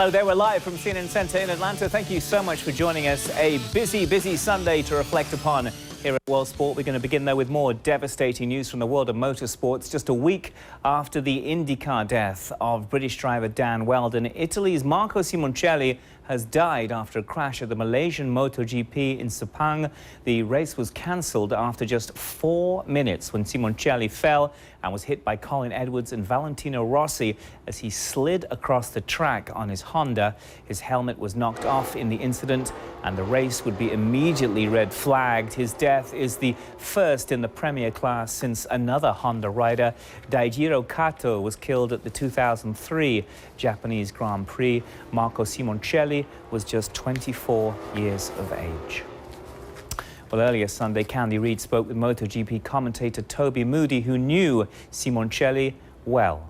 Hello there, we're live from CNN Center in Atlanta. Thank you so much for joining us. A busy Sunday to reflect upon here at World Sport. We're going to begin, though, with more devastating news from the world of motorsports. Just a week after the IndyCar death of British driver Dan Wheldon, Italy's Marco Simoncelli has died after a crash at the Malaysian MotoGP in Sepang. The race was cancelled after just 4 minutes when Simoncelli fell and was hit by Colin Edwards and Valentino Rossi as he slid across the track on his Honda. His helmet was knocked off in the incident and the race would be immediately red flagged. His death is the first in the Premier class since another Honda rider, Daijiro Kato, was killed at the 2003 Japanese Grand Prix. Marco Simoncelli was just 24 years of age. Well, earlier Sunday, Candy Reid spoke with MotoGP commentator Toby Moody, who knew Simoncelli well.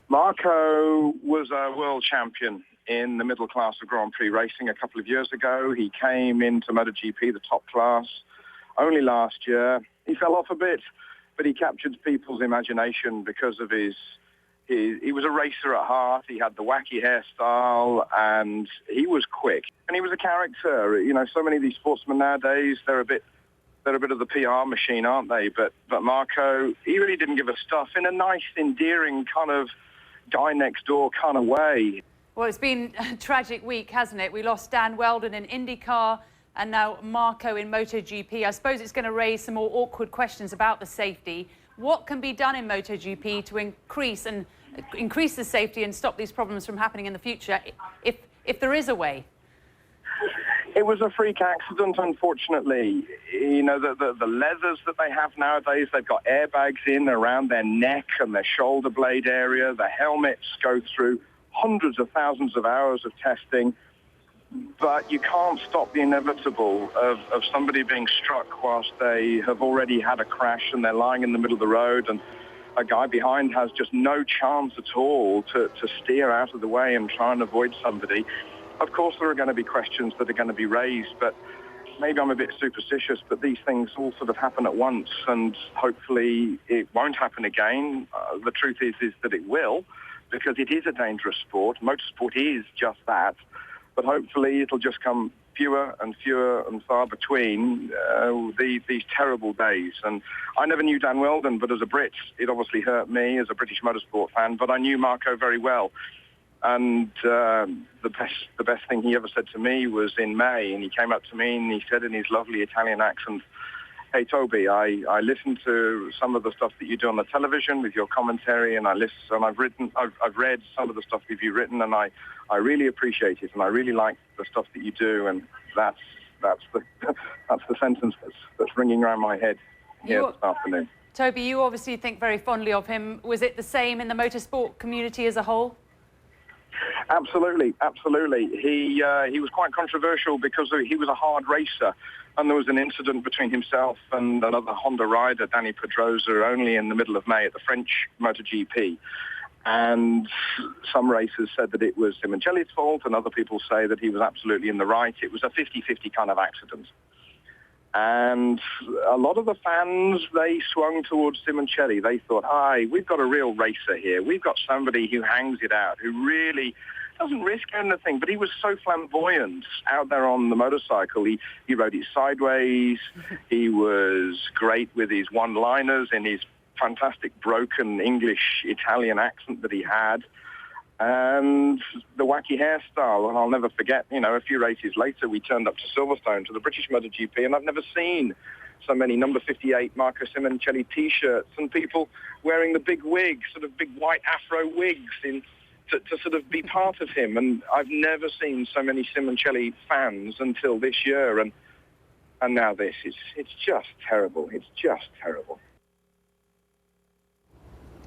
Marco was a world champion in the middle class of Grand Prix racing a couple of years ago. He came into MotoGP, the top class, only last year. He fell off a bit, but he captured people's imagination because of he was a racer at heart. He had the wacky hairstyle and he was quick. And he was a character. You know, so many of these sportsmen nowadays, they're a bit of the PR machine, aren't they? But Marco, he really didn't give a stuff in a nice, endearing kind of guy next door kind of way. Well, it's been a tragic week, hasn't it? We lost Dan Wheldon in IndyCar and now Marco in MotoGP. I suppose it's going to raise some more awkward questions about the safety. What can be done in MotoGP to increase the safety and stop these problems from happening in the future, if there is a way? It was a freak accident, unfortunately. You know, the leathers that they have nowadays, they've got airbags in around their neck and their shoulder blade area. The helmets go through hundreds of thousands of hours of testing. But you can't stop the inevitable of somebody being struck whilst they have already had a crash and they're lying in the middle of the road and a guy behind has just no chance at all to steer out of the way and try and avoid somebody. Of course, there are going to be questions that are going to be raised, but maybe I'm a bit superstitious, but these things all sort of happen at once and hopefully it won't happen again. The truth is that it will, because it is a dangerous sport. Motorsport is just that. But hopefully it'll just come fewer and far between these terrible days. And I never knew Dan Wheldon, but as a Brit, it obviously hurt me as a British motorsport fan. But I knew Marco very well. And the best thing he ever said to me was in May, and he came up to me and he said in his lovely Italian accent, "Hey Toby, I listened to some of the stuff that you do on the television with your commentary, and I've read some of the stuff that you've written, and I really appreciate it, and I really like the stuff that you do." And that's the sentence that's ringing around my head here this afternoon. Toby, you obviously think very fondly of him. Was it the same in the motorsport community as a whole? Absolutely. He was quite controversial because he was a hard racer, and there was an incident between himself and another Honda rider, Danny Pedrosa, only in the middle of May at the French MotoGP. And some racers said that it was Simoncelli's fault, and other people say that he was absolutely in the right. It was a 50-50 kind of accident. And a lot of the fans, they swung towards Simoncelli. They thought, hi, we've got a real racer here. We've got somebody who hangs it out, who really doesn't risk anything. But he was so flamboyant out there on the motorcycle. He rode it sideways. He was great with his one-liners and his fantastic broken English-Italian accent that he had. And the wacky hairstyle, and I'll never forget, you know, a few races later, we turned up to Silverstone to the British MotoGP, and I've never seen so many number 58 Marco Simoncelli T-shirts and people wearing the big wigs, sort of big white afro wigs to sort of be part of him. And I've never seen so many Simoncelli fans until this year, and now this. It's just terrible. It's just terrible.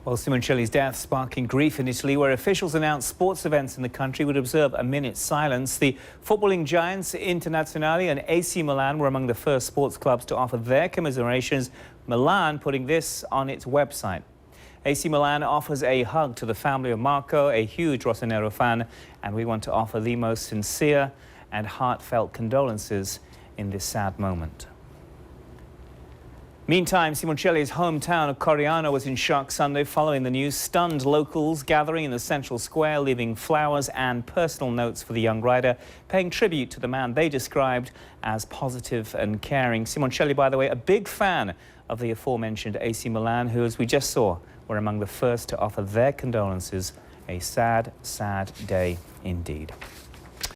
Well, Simoncelli's death sparking grief in Italy, where officials announced sports events in the country would observe a minute's silence. The footballing giants Internazionale and AC Milan were among the first sports clubs to offer their commiserations, Milan putting this on its website. AC Milan offers a hug to the family of Marco, a huge Rossonero fan, and we want to offer the most sincere and heartfelt condolences in this sad moment. Meantime, Simoncelli's hometown of Coriano was in shock Sunday following the news. Stunned locals gathering in the central square, leaving flowers and personal notes for the young rider, paying tribute to the man they described as positive and caring. Simoncelli, by the way, a big fan of the aforementioned AC Milan, who, as we just saw, were among the first to offer their condolences. A sad, sad day indeed.